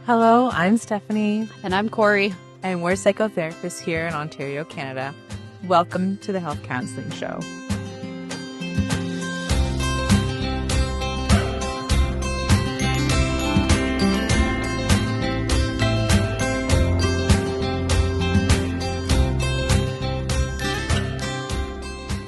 Hello, I'm Stephanie. And I'm Corrie. And we're psychotherapists here in Ontario, Canada. Welcome to the Health Counseling Show.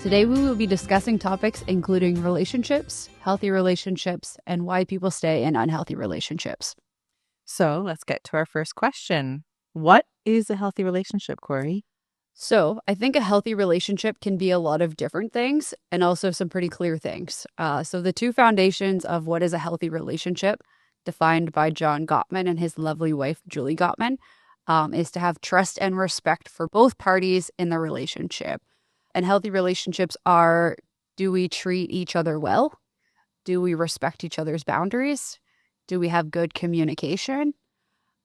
Today we will be discussing topics including relationships, healthy relationships, and why people stay in unhealthy relationships. So let's get to our first question. What is a healthy relationship, Corrie? So I think a healthy relationship can be a lot of different things and also some pretty clear things. So the two foundations of what is a healthy relationship, defined by John Gottman and his lovely wife, Julie Gottman, is to have trust and respect for both parties in the relationship. And healthy relationships are, do we treat each other well? Do we respect each other's boundaries? Do we have good communication?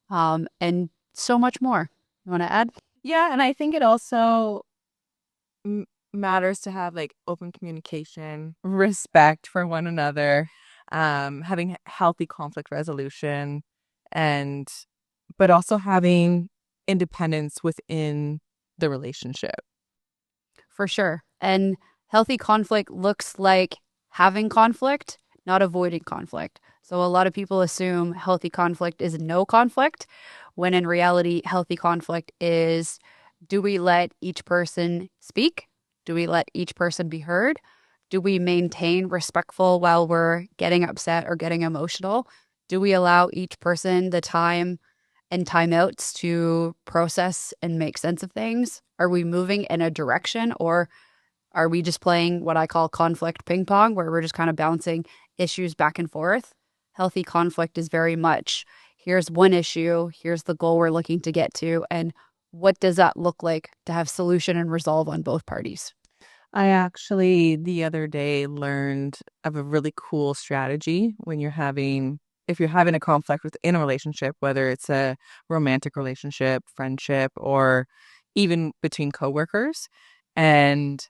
And so much more. You want to add? Yeah, and I think it also matters to have like open communication, respect for one another, having healthy conflict resolution, but also having independence within the relationship. For sure. And healthy conflict looks like having conflict, not avoiding conflict. So a lot of people assume healthy conflict is no conflict, when in reality, healthy conflict is, do we let each person speak? Do we let each person be heard? Do we maintain respectful while we're getting upset or getting emotional? Do we allow each person the time and timeouts to process and make sense of things? Are we moving in a direction, or are we just playing what I call conflict ping pong, where we're just kind of bouncing issues back and forth? Healthy conflict is very much, here's one issue, here's the goal we're looking to get to, and what does that look like to have solution and resolve on both parties? I actually, the other day, learned of a really cool strategy if you're having a conflict within a relationship, whether it's a romantic relationship, friendship, or even between coworkers. And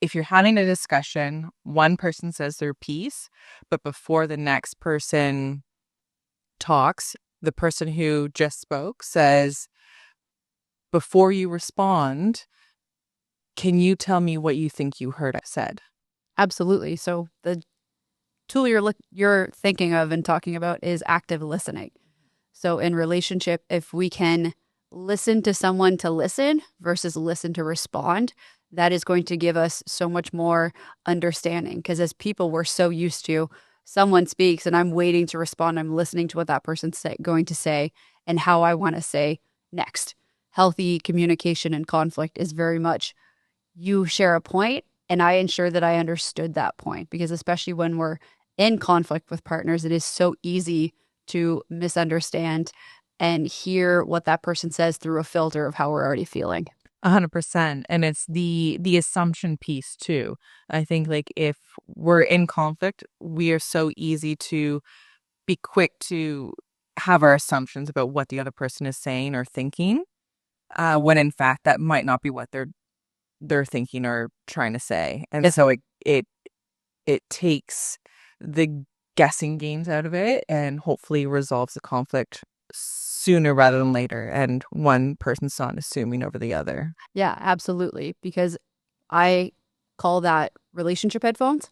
if you're having a discussion, one person says their piece, but before the next person talks, the person who just spoke says, before you respond, can you tell me what you think you heard I said? Absolutely. So the tool you're thinking of and talking about is active listening. So in relationship, if we can listen to someone to listen versus listen to respond, that is going to give us so much more understanding. Because as people, we're so used to someone speaks and I'm waiting to respond. I'm listening to what that person's going to say and how I want to say next. Healthy communication and conflict is very much, you share a point and I ensure that I understood that point, because especially when we're in conflict with partners, it is so easy to misunderstand and hear what that person says through a filter of how we're already feeling. 100%. And it's the assumption piece too. I think like if we're in conflict, we are so easy to be quick to have our assumptions about what the other person is saying or thinking, when in fact that might not be what they're thinking or trying to say. And so it takes the guessing games out of it and hopefully resolves the conflict sooner rather than later, and one person's not assuming over the other. Yeah, absolutely. Because I call that relationship headphones.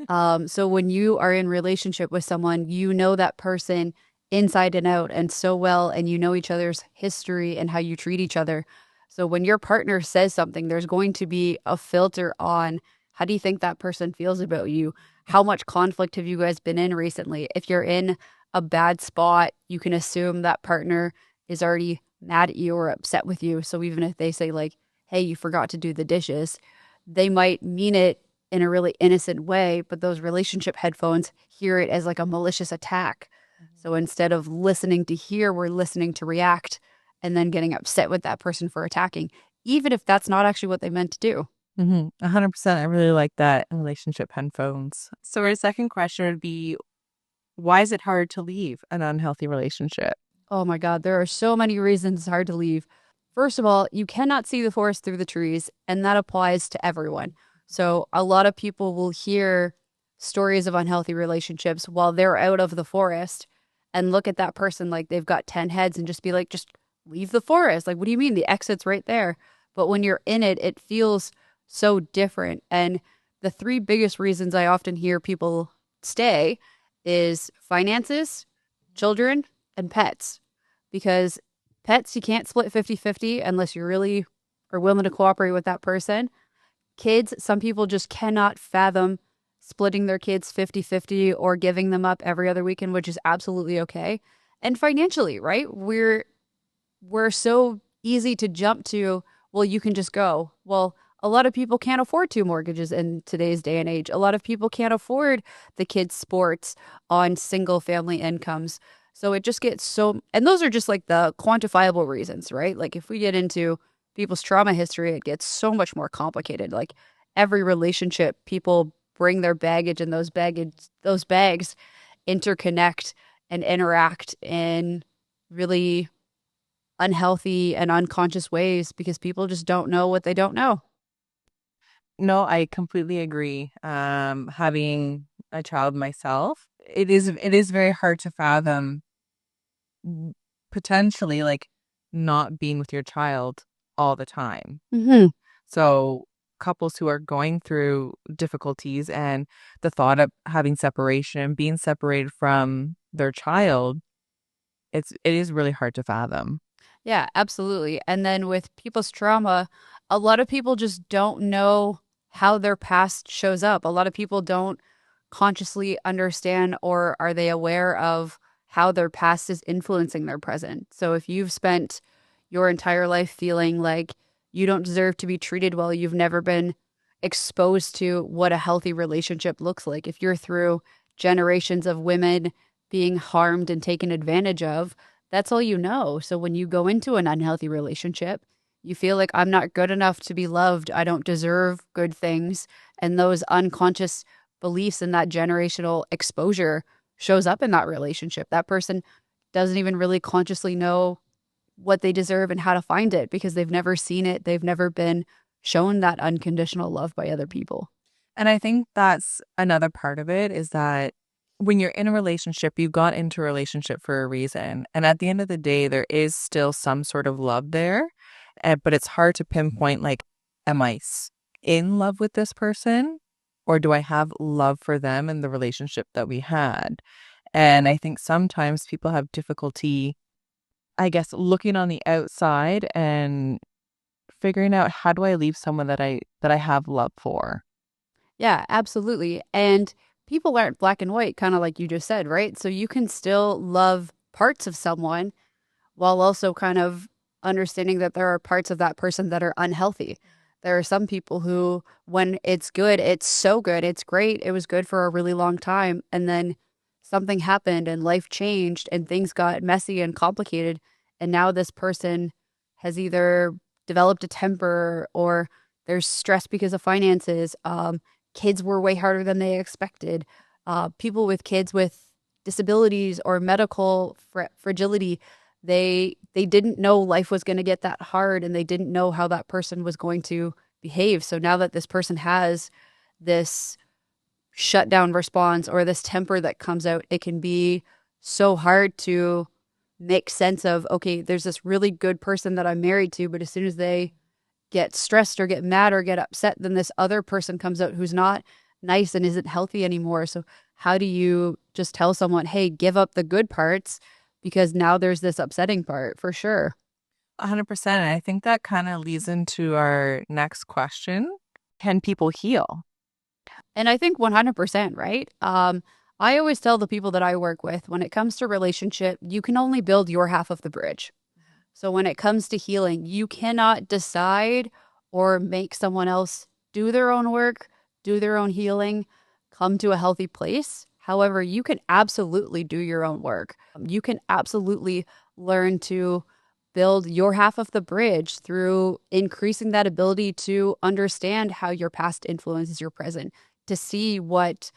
So when you are in relationship with someone, you know that person inside and out and so well, and you know each other's history and how you treat each other. So when your partner says something, there's going to be a filter on, how do you think that person feels about you? How much conflict have you guys been in recently? If you're in a bad spot, you can assume that partner is already mad at you or upset with you. So even if they say like, hey, you forgot to do the dishes, they might mean it in a really innocent way, but those relationship headphones hear it as like a malicious attack. So instead of listening to hear, we're listening to react and then getting upset with that person for attacking, even if that's not actually what they meant to do. 100%. I really like that, relationship headphones. So our second question would be, why is it hard to leave an unhealthy relationship? Oh my God, there are so many reasons it's hard to leave. First of all, you cannot see the forest through the trees, and that applies to everyone. So a lot of people will hear stories of unhealthy relationships while they're out of the forest, and look at that person like they've got 10 heads and just be like, just leave the forest. Like, what do you mean? The exit's right there. But when you're in it, it feels so different. And the three biggest reasons I often hear people stay is finances, children, and pets. Because pets, you can't split 50-50 unless you really are willing to cooperate with that person. Kids, some people just cannot fathom splitting their kids 50-50 or giving them up every other weekend, which is absolutely okay. And financially, right? We're so easy to jump to, well, you can just go. Well, a lot of people can't afford two mortgages in today's day and age. A lot of people can't afford the kids' sports on single family incomes. So it just gets so, and those are just like the quantifiable reasons, right? Like if we get into people's trauma history, it gets so much more complicated. Like every relationship, people bring their baggage and those bags interconnect and interact in really unhealthy and unconscious ways because people just don't know what they don't know. No, I completely agree. Having a child myself, it is very hard to fathom potentially like not being with your child all the time. Hmm. So couples who are going through difficulties and the thought of having separation, being separated from their child, it is really hard to fathom. Yeah, absolutely. And then with people's trauma, a lot of people just don't know how their past shows up. A lot of people don't consciously understand or are they aware of how their past is influencing their present. So if you've spent your entire life feeling like you don't deserve to be treated well, you've never been exposed to what a healthy relationship looks like. If you're through generations of women being harmed and taken advantage of, that's all you know. So when you go into an unhealthy relationship, you feel like I'm not good enough to be loved. I don't deserve good things. And those unconscious beliefs and that generational exposure shows up in that relationship. That person doesn't even really consciously know what they deserve and how to find it because they've never seen it. They've never been shown that unconditional love by other people. And I think that's another part of it is that when you're in a relationship, you got into a relationship for a reason. And at the end of the day, there is still some sort of love there. But it's hard to pinpoint, like, am I in love with this person? Or do I have love for them in the relationship that we had? And I think sometimes people have difficulty, I guess, looking on the outside and figuring out how do I leave someone that I have love for. Yeah, absolutely. And people aren't black and white, kind of like you just said, right? So you can still love parts of someone while also kind of understanding that there are parts of that person that are unhealthy. There are some people who, when it's good, it's so good, it's great, it was good for a really long time. And then something happened and life changed and things got messy and complicated. And now this person has either developed a temper or there's stress because of finances. Kids were way harder than they expected. People with kids with disabilities or medical fragility, they didn't know life was going to get that hard and they didn't know how that person was going to behave. So now that this person has this shutdown response or this temper that comes out, it can be so hard to make sense of, okay, there's this really good person that I'm married to, but as soon as they get stressed or get mad or get upset, then this other person comes out who's not nice and isn't healthy anymore. So how do you just tell someone, hey, give up the good parts because now there's this upsetting part for sure. 100%. And I think that kind of leads into our next question. Can people heal? And I think 100%, right? I always tell the people that I work with when it comes to relationship, you can only build your half of the bridge. So when it comes to healing, you cannot decide or make someone else do their own work, do their own healing, come to a healthy place. However, you can absolutely do your own work. You can absolutely learn to build your half of the bridge through increasing that ability to understand how your past influences your present, to see what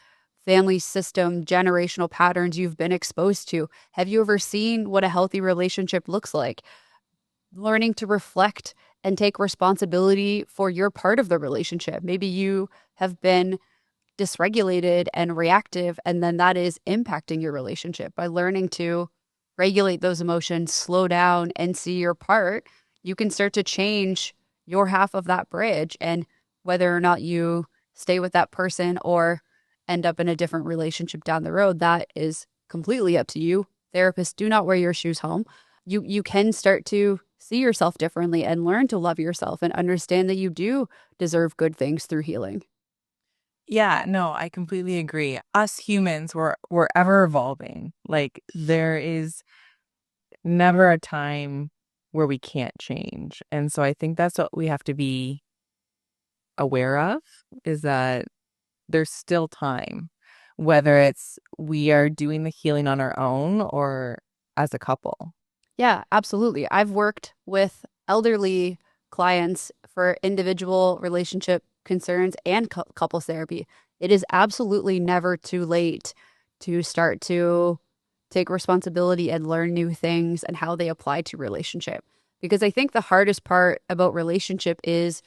family system, generational patterns you've been exposed to. Have you ever seen what a healthy relationship looks like? Learning to reflect and take responsibility for your part of the relationship. Maybe you have been dysregulated and reactive, and then that is impacting your relationship. By learning to regulate those emotions, slow down, and see your part, you can start to change your half of that bridge. And whether or not you stay with that person or end up in a different relationship down the road, that is completely up to you. Therapists, do not wear your shoes home. You can start to see yourself differently and learn to love yourself and understand that you do deserve good things through healing. Yeah, no, I completely agree. Us humans, we're ever evolving. Like there is never a time where we can't change. And so I think that's what we have to be aware of is that there's still time, whether it's we are doing the healing on our own or as a couple. Yeah, absolutely. I've worked with elderly clients for individual relationship concerns and couples therapy. It is absolutely never too late to start to take responsibility and learn new things and how they apply to relationship. Because I think the hardest part about relationship is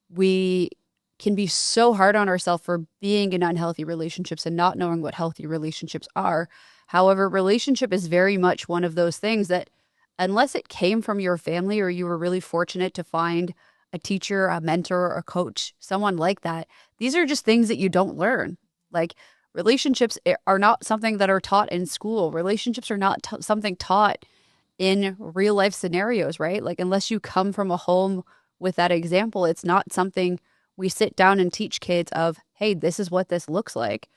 we can be so hard on ourselves for being in unhealthy relationships and not knowing what healthy relationships are. However, relationship is very much one of those things that, unless it came from your family or you were really fortunate to find a teacher, a mentor, a coach, someone like that, these are just things that you don't learn. Like relationships are not something that are taught in school. Relationships are not something taught in real life scenarios, right? Like, unless you come from a home with that example, it's not something we sit down and teach kids of, hey, this is what this looks like.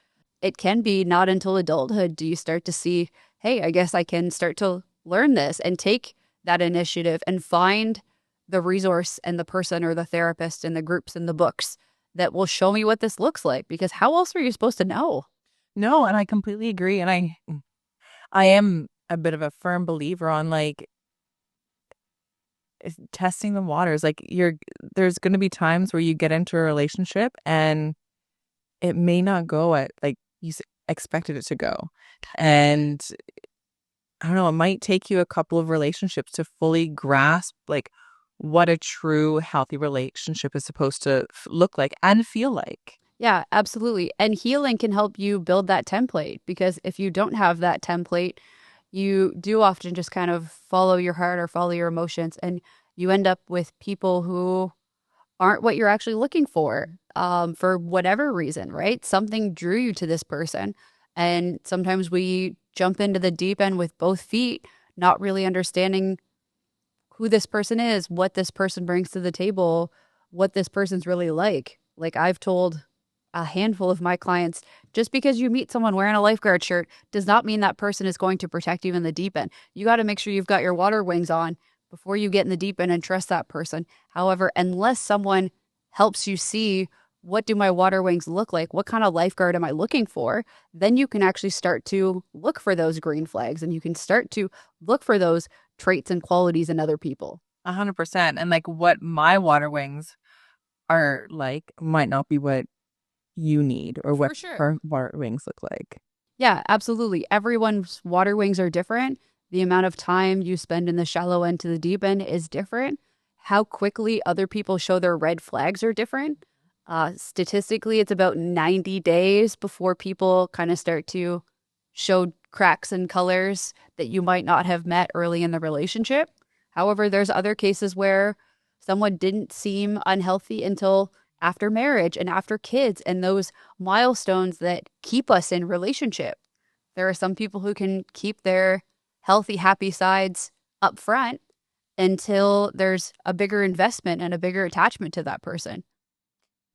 It can be not until adulthood do you start to see, hey, I guess I can start to learn this and take that initiative and find the resource and the person or the therapist and the groups and the books that will show me what this looks like. Because how else are you supposed to know? No, and I completely agree. And I am a bit of a firm believer on like testing the waters. Like there's going to be times where you get into a relationship and it may not go at like expected it to go. And I don't know, it might take you a couple of relationships to fully grasp like what a true healthy relationship is supposed to look like and feel like. Yeah, absolutely. And healing can help you build that template because if you don't have that template, you do often just kind of follow your heart or follow your emotions, and you end up with people who aren't what you're actually looking for whatever reason, right? Something drew you to this person. And sometimes we jump into the deep end with both feet, not really understanding who this person is, what this person brings to the table, what this person's really like. Like I've told a handful of my clients, just because you meet someone wearing a lifeguard shirt does not mean that person is going to protect you in the deep end. You got to make sure you've got your water wings on before you get in the deep end and trust that person. However, unless someone helps you see what do my water wings look like, what kind of lifeguard am I looking for, then you can actually start to look for those green flags and you can start to look for those traits and qualities in other people. 100%. And like what my water wings are like might not be what you need or what For sure. her water wings look like. Yeah, absolutely. Everyone's water wings are different. The amount of time you spend in the shallow end to the deep end is different. How quickly other people show their red flags are different. Statistically, it's about 90 days before people kind of start to show cracks and colors that you might not have met early in the relationship. However, there's other cases where someone didn't seem unhealthy until after marriage and after kids and those milestones that keep us in relationship. There are some people who can keep their healthy, happy sides up front until there's a bigger investment and a bigger attachment to that person.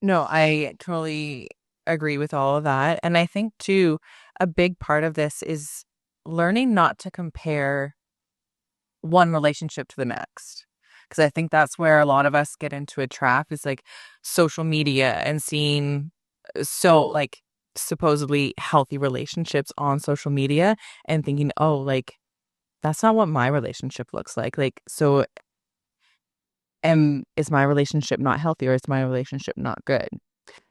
No, I totally agree with all of that. And I think too, a big part of this is learning not to compare one relationship to the next. Because I think that's where a lot of us get into a trap is like social media and seeing like supposedly healthy relationships on social media and thinking, oh, like that's not what my relationship looks like. Like, so is my relationship not healthy or is my relationship not good?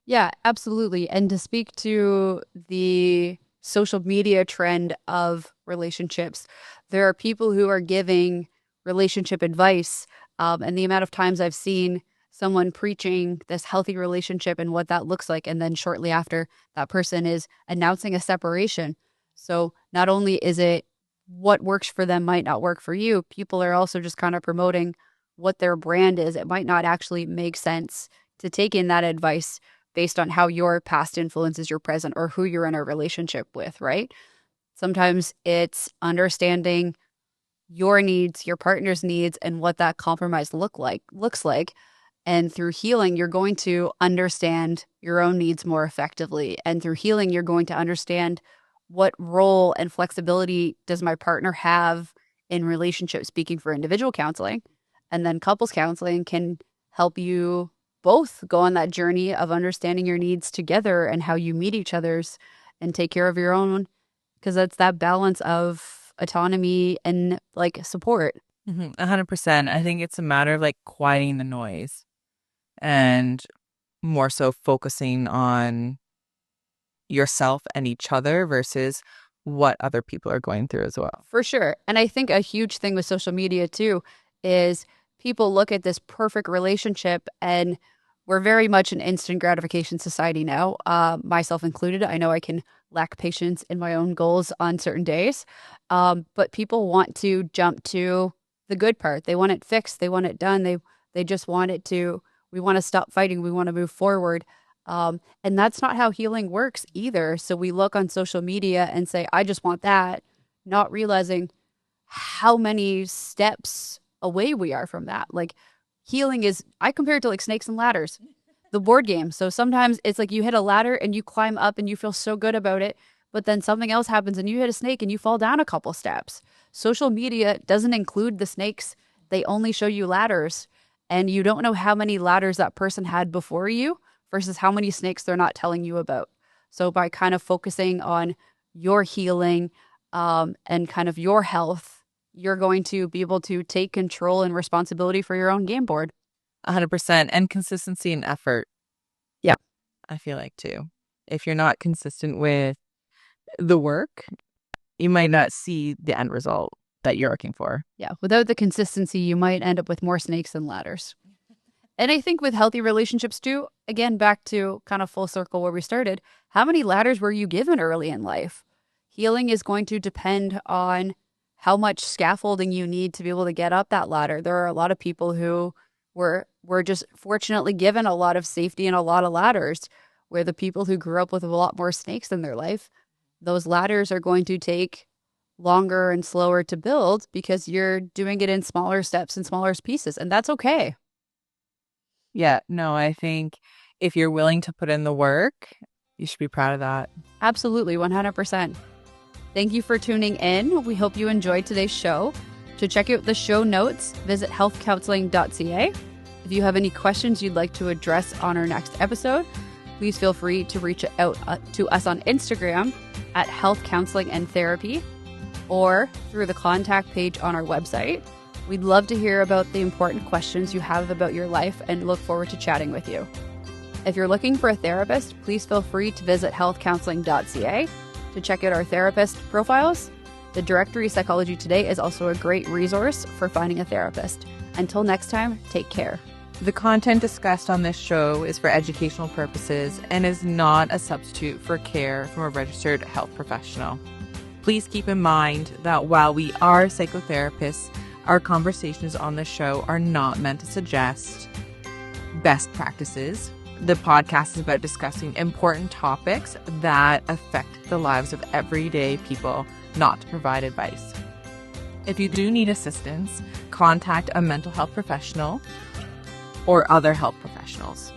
Yeah, absolutely. And to speak to the social media trend of relationships, there are people who are giving relationship advice. And the amount of times I've seen someone preaching this healthy relationship and what that looks like. And then shortly after, that person is announcing a separation. So not only is it what works for them might not work for you, people are also just kind of promoting what their brand is. It might not actually make sense to take in that advice based on how your past influences your present or who you're in a relationship with, right? Sometimes it's understanding your needs, your partner's needs, and what that compromise looks like. And through healing, you're going to understand your own needs more effectively. And through healing, you're going to understand what role and flexibility does my partner have in relationships, speaking for individual counseling. And then couples counseling can help you both go on that journey of understanding your needs together and how you meet each other's and take care of your own, because that's that balance of autonomy and like support. 100%. I think it's a matter of like quieting the noise and more so focusing on yourself and each other versus what other people are going through as well. For sure. And I think a huge thing with social media too is people look at this perfect relationship, and we're very much an instant gratification society now, myself included. I know I can lack patience in my own goals on certain days, but people want to jump to the good part. They want it fixed. They want it done. They just want it to. We want to stop fighting. We want to move forward. And that's not how healing works either. So we look on social media and say, I just want that, not realizing how many steps away we are from that. Like healing is, I compare it to like snakes and ladders, the board game. So sometimes it's like you hit a ladder and you climb up and you feel so good about it, but then something else happens and you hit a snake and you fall down a couple steps. Social media doesn't include the snakes. They only show you ladders, and you don't know how many ladders that person had before you versus how many snakes they're not telling you about. So by kind of focusing on your healing and kind of your health, you're going to be able to take control and responsibility for your own game board. 100%. And consistency and effort. Yeah. I feel like too. If you're not consistent with the work, you might not see the end result that you're looking for. Yeah. Without the consistency, you might end up with more snakes than ladders. And I think with healthy relationships too, again, back to kind of full circle where we started, how many ladders were you given early in life? Healing is going to depend on how much scaffolding you need to be able to get up that ladder. There are a lot of people who were just fortunately given a lot of safety and a lot of ladders, where the people who grew up with a lot more snakes in their life, those ladders are going to take longer and slower to build because you're doing it in smaller steps and smaller pieces. And that's okay. Yeah, no, I think if you're willing to put in the work, you should be proud of that. Absolutely, 100%. Thank you for tuning in. We hope you enjoyed today's show. To check out the show notes, visit healthcounseling.ca. If you have any questions you'd like to address on our next episode, please feel free to reach out to us on Instagram at Health Counseling and Therapy, or through the contact page on our website. We'd love to hear about the important questions you have about your life and look forward to chatting with you. If you're looking for a therapist, please feel free to visit healthcounseling.ca to check out our therapist profiles. The directory Psychology Today is also a great resource for finding a therapist. Until next time, take care. The content discussed on this show is for educational purposes and is not a substitute for care from a registered health professional. Please keep in mind that while we are psychotherapists, our conversations on this show are not meant to suggest best practices. The podcast is about discussing important topics that affect the lives of everyday people, not to provide advice. If you do need assistance, contact a mental health professional or other health professionals.